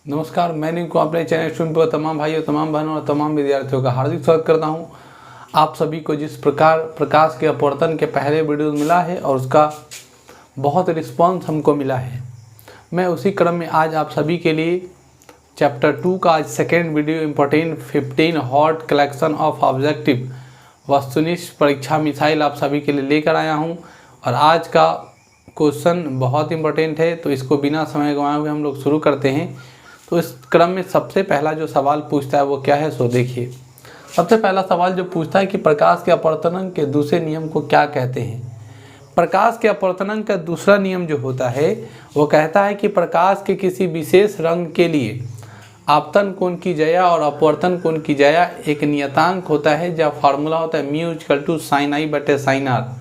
नमस्कार, मैं निको अपने चैनल स्टूडेंट पर तमाम भाइयों, तमाम बहनों और तमाम विद्यार्थियों का हार्दिक स्वागत करता हूं। आप सभी को जिस प्रकार प्रकाश के अपवर्तन के पहले वीडियो मिला है और उसका बहुत रिस्पांस हमको मिला है, मैं उसी क्रम में आज आप सभी के लिए चैप्टर 2 का आज second video important 15 hot collection of objective वस्तुनिष्ठ परीक्षा मिसाइल आप सभी के लिए लेकर आया हूँ। और आज का क्वेश्चन बहुत इंपॉर्टेंट है, तो इसको बिना समय गंवाए हुए हम लोग शुरू करते हैं। तो इस क्रम में सबसे पहला जो सवाल पूछता है वो क्या है, सो देखिए। सबसे पहला सवाल जो पूछता है कि प्रकाश के अपवर्तनांक के दूसरे नियम को क्या कहते हैं। प्रकाश के अपवर्तनांक का दूसरा नियम जो होता है वो कहता है कि प्रकाश के किसी विशेष रंग के लिए आपतन कोण की जया और अपवर्तन कोण की जया एक नियतांक होता है, जब फार्मूला होता है म्यू इक्वल टू साइन आई बटे साइन आर।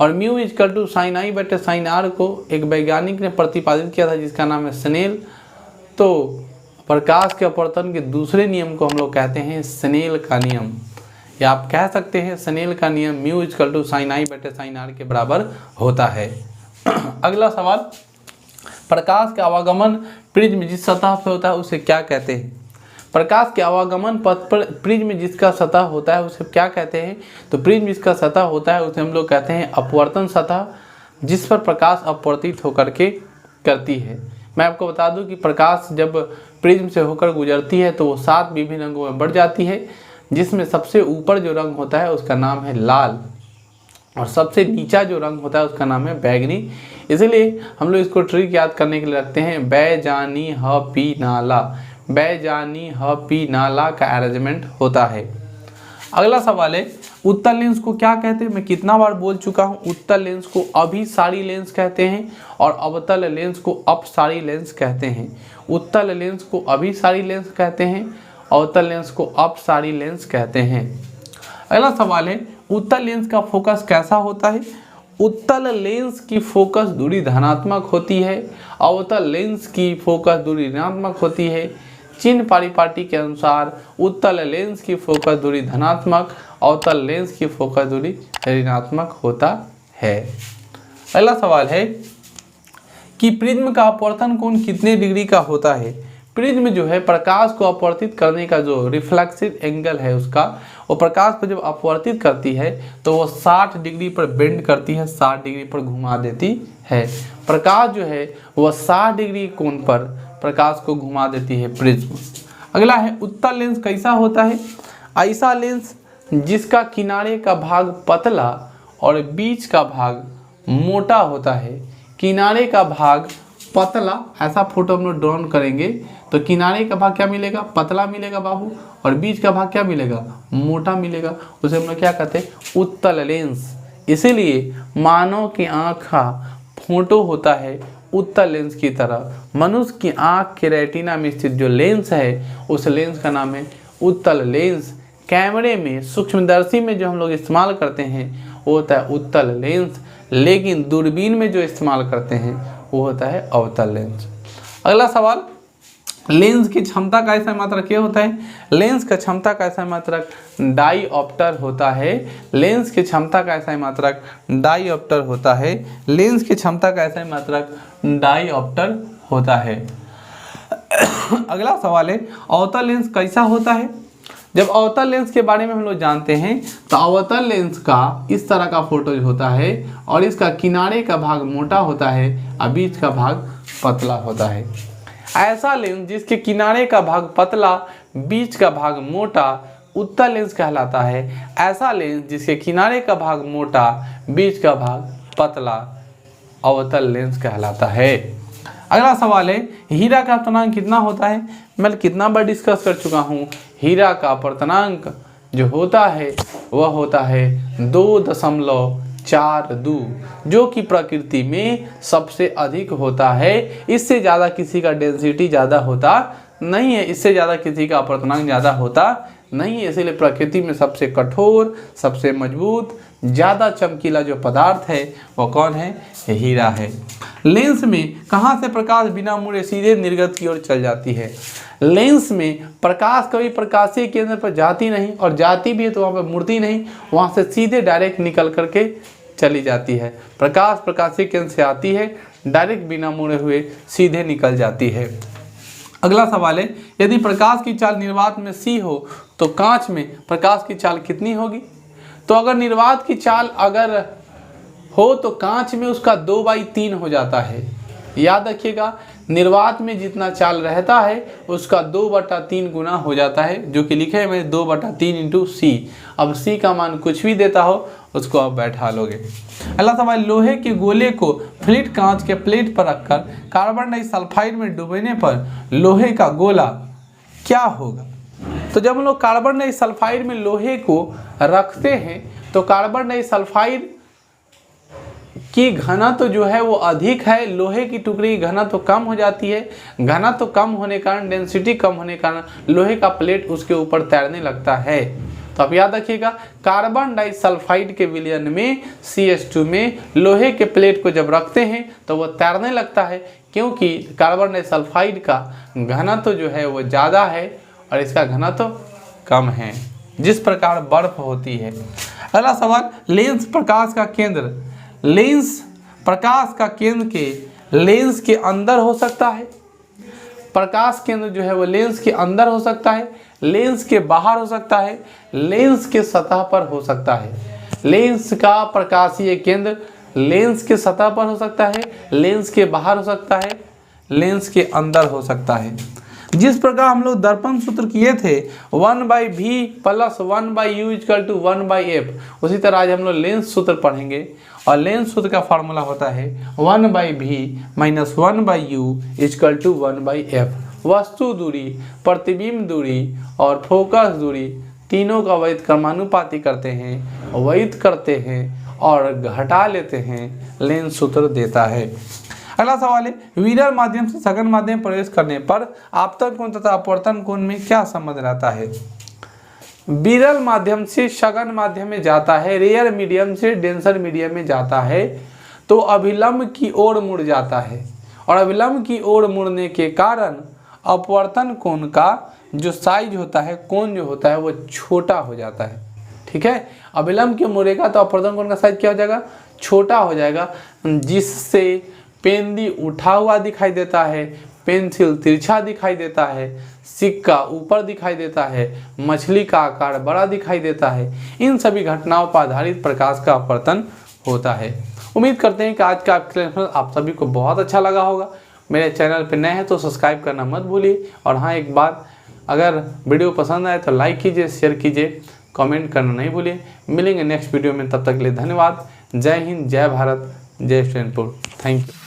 और म्यू इक्वल टू साइन आई बटे साइन आर को एक वैज्ञानिक ने प्रतिपादित किया था जिसका नाम है स्नेल। तो प्रकाश के अपवर्तन के दूसरे नियम को हम लोग कहते हैं स्नेल का नियम, या आप कह सकते हैं स्नेल का नियम म्यू इक्वल टू साइन आई बटे साइन आर के बराबर होता है। अगला सवाल, प्रकाश का आवागमन प्रिज्म जिस सतह पर होता है उसे क्या कहते हैं। प्रकाश के आवागमन पथ पर प्रिज्म जिसका सतह होता है उसे क्या कहते हैं। तो प्रिज्म जिसका सतह होता है उसे हम लोग कहते हैं अपवर्तन सतह, जिस पर प्रकाश अपवर्तित होकर के करती है। मैं आपको बता दूं कि प्रकाश जब प्रिज्म से होकर गुजरती है तो वो 7 विभिन्न रंगों में बढ़ जाती है, जिसमें सबसे ऊपर जो रंग होता है उसका नाम है लाल और सबसे नीचा जो रंग होता है उसका नाम है बैगनी। इसलिए हम लोग इसको ट्रिक याद करने के लिए रखते हैं बैजानी ह पी नाला, बैजानी ह पी नाला का अरेंजमेंट होता है। अगला सवाल है, उत्तल लेंस को क्या कहते हैं। मैं कितना बार बोल चुका हूँ, उत्तल लेंस को अभिसारी लेंस कहते हैं और अवतल लेंस को अपसारी लेंस कहते हैं। उत्तल लेंस को अभिसारी लेंस कहते हैं, अवतल लेंस को अपसारी लेंस कहते हैं। अगला सवाल है, उत्तल लेंस का फोकस कैसा होता है। उत्तल लेंस की फोकस दूरी धनात्मक होती है, अवतल लेंस की फोकस दूरी ऋणात्मक होती है। चिन्ह पारिपाटी के अनुसार उत्तल लेंस की फोकस दूरी धनात्मक, अवतल लेंस की फोकस दूरी ऋणात्मक होता है। अगला सवाल है कि प्रिज्म का अपवर्तन कोण कितने डिग्री का होता है। प्रिज्म जो है प्रकाश को अपवर्तित करने का जो रिफ्लेक्सिव एंगल है उसका, वो प्रकाश को जब अपवर्तित करती है तो वो 60 डिग्री पर बेंड करती है, 60 डिग्री पर घुमा देती है। प्रकाश जो है वह 60 डिग्री कोण पर प्रकाश को घुमा देती है प्रिज्म। अगला है, उत्तल लेंस कैसा होता है। ऐसा लेंस जिसका किनारे का भाग पतला और बीच का भाग मोटा होता है। किनारे का भाग पतला, ऐसा फोटो हम लोग ड्रॉन करेंगे तो किनारे का भाग क्या मिलेगा, पतला मिलेगा बाबू, और बीच का भाग क्या मिलेगा, मोटा मिलेगा। उसे हम लोग क्या कहते हैं, उत्तल लेंस। इसीलिए मानव की आँख का फोटो होता है उत्तल लेंस की तरह। मनुष्य की आँख के रेटिना में स्थित जो लेंस है उस लेंस का नाम है उत्तल लेंस। कैमरे में सूक्ष्मदर्शी में जो हम लोग इस्तेमाल करते हैं वो होता है उत्तल लेंस, लेकिन दूरबीन में जो इस्तेमाल करते हैं वो होता है अवतल लेंस। अगला सवाल, लेंस की क्षमता का ऐसा मात्रक क्या होता है। लेंस का क्षमता का ऐसा मात्रक डाईऑप्टर होता है। लेंस की क्षमता का ऐसा मात्रक डाईऑप्टर होता है। लेंस की क्षमता का ऐसा मात्रक डाईऑप्टर होता है। अगला सवाल है, अवतल लेंस कैसा होता है। जब अवतल लेंस के बारे में हम लोग जानते हैं तो अवतल लेंस का इस तरह का फोटो होता है और इसका किनारे का भाग मोटा होता है और बीच का भाग पतला होता है। ऐसा लेंस जिसके किनारे का भाग पतला, बीच का भाग मोटा, उत्तल लेंस कहलाता है। ऐसा लेंस जिसके किनारे का भाग मोटा, बीच का भाग पतला, अवतल लेंस कहलाता है। अगला सवाल है, हीरा का अपवर्तनांक कितना होता है। मैं कितना बार डिस्कस कर चुका हूँ, हीरा का अपवर्तनांक जो होता है वह होता है 2.42, जो कि प्रकृति में सबसे अधिक होता है। इससे ज़्यादा किसी का डेंसिटी ज़्यादा होता नहीं है, इससे ज़्यादा किसी का अपवर्तनांक ज़्यादा होता नहीं है। इसीलिए प्रकृति में सबसे कठोर, सबसे मजबूत, ज़्यादा चमकीला जो पदार्थ है वो कौन है, हीरा है। लेंस में कहाँ से प्रकाश बिना मुड़े सीधे निर्गत की ओर चल जाती है। लेंस में प्रकाश कभी प्रकाशीय केंद्र पर जाती नहीं, और जाती भी है तो वहाँ पर मुड़ती नहीं, वहाँ से सीधे डायरेक्ट निकल करके चली जाती है। प्रकाश प्रकाशीय केंद्र से आती है, डायरेक्ट बिना मुड़े हुए सीधे निकल जाती है। अगला सवाल है, यदि प्रकाश की चाल निर्वात में c हो तो कांच में प्रकाश की चाल कितनी होगी। तो अगर निर्वात की चाल अगर हो तो कांच में उसका 2/3 हो जाता है। याद रखिएगा, निर्वात में जितना चाल रहता है उसका 2/3 गुना हो जाता है, जो कि लिखे है मैंने 2/3 इंटू सी। अब सी का मान कुछ भी देता हो उसको आप बैठा लोगे। अगला सवाल, लोहे के गोले को फ्लिट कांच के प्लेट पर रखकर कार्बन डाइसल्फाइड में डुबोने पर लोहे का गोला क्या होगा। तो जब हम लोग कार्बन डाइसल्फाइड में लोहे को रखते हैं तो कार्बन डाइसल्फाइड की घनत्व जो है वो अधिक है, लोहे की टुकड़ी की घनत्व कम हो जाती है। घनत्व कम होने के कारण, डेंसिटी कम होने के कारण लोहे का प्लेट उसके ऊपर तैरने लगता है। तो आप याद रखिएगा, कार्बन डाइसल्फाइड के विलयन में CH2 में लोहे के प्लेट को जब रखते हैं तो वो तैरने लगता है, क्योंकि कार्बन डाइसल्फाइड का घनत्व जो है वो ज़्यादा है और इसका घनत्व कम है, जिस प्रकार बर्फ होती है। अगला सवाल, लेंस प्रकाश का केंद्र के लेंस के अंदर हो सकता है। प्रकाश केंद्र जो है वो लेंस के अंदर हो सकता है, लेंस के बाहर हो सकता है, लेंस के सतह पर हो सकता है। लेंस का प्रकाशीय केंद्र लेंस के सतह पर हो सकता है, लेंस के बाहर हो सकता है, लेंस के अंदर हो सकता है। जिस प्रकार हम लोग दर्पण सूत्र किए थे 1/v + 1/u = 1/f, उसी तरह आज हम लोग लेंस सूत्र पढ़ेंगे और लेंस सूत्र का फॉर्मूला होता है 1/v - 1/u = 1/f। वस्तु दूरी, प्रतिबिंब दूरी और फोकस दूरी तीनों का वैध क्रमानुपाती करते हैं, वैध करते हैं और घटा लेते हैं, लेंस सूत्र देता है। अगला सवाल है, विरल माध्यम से सघन माध्यम में प्रवेश करने पर आपतन कोण तथा अपवर्तन कोण में क्या संबंध रहता है। विरल माध्यम से सघन माध्यम में जाता है, रेयर मीडियम से डेंसर मीडियम में जाता है तो अभिलंब की ओर मुड़ जाता है, और अभिलंब की ओर मुड़ने के कारण अपवर्तन कोण का जो साइज होता है, कोण जो होता है वो छोटा हो जाता है। ठीक है, अभिलंब के मुड़ेगा तो अपवर्तन कोण का साइज क्या हो जाएगा, छोटा हो जाएगा, जिससे पेंदी उठा हुआ दिखाई देता है, पेंसिल तिरछा दिखाई देता है, सिक्का ऊपर दिखाई देता है, मछली का आकार बड़ा दिखाई देता है। इन सभी घटनाओं पर आधारित प्रकाश का अपवर्तन होता है। उम्मीद करते हैं कि आज का क्लास आप सभी को बहुत अच्छा लगा होगा। मेरे चैनल पर नए हैं तो सब्सक्राइब करना मत भूलिए, और हाँ एक बात, अगर वीडियो पसंद आए तो लाइक कीजिए, शेयर कीजिए, कमेंट करना नहीं भूलिए। मिलेंगे नेक्स्ट वीडियो में, तब तक के लिए धन्यवाद। जय हिंद, जय भारत, जय स्टूडेंटपुर। Thank you.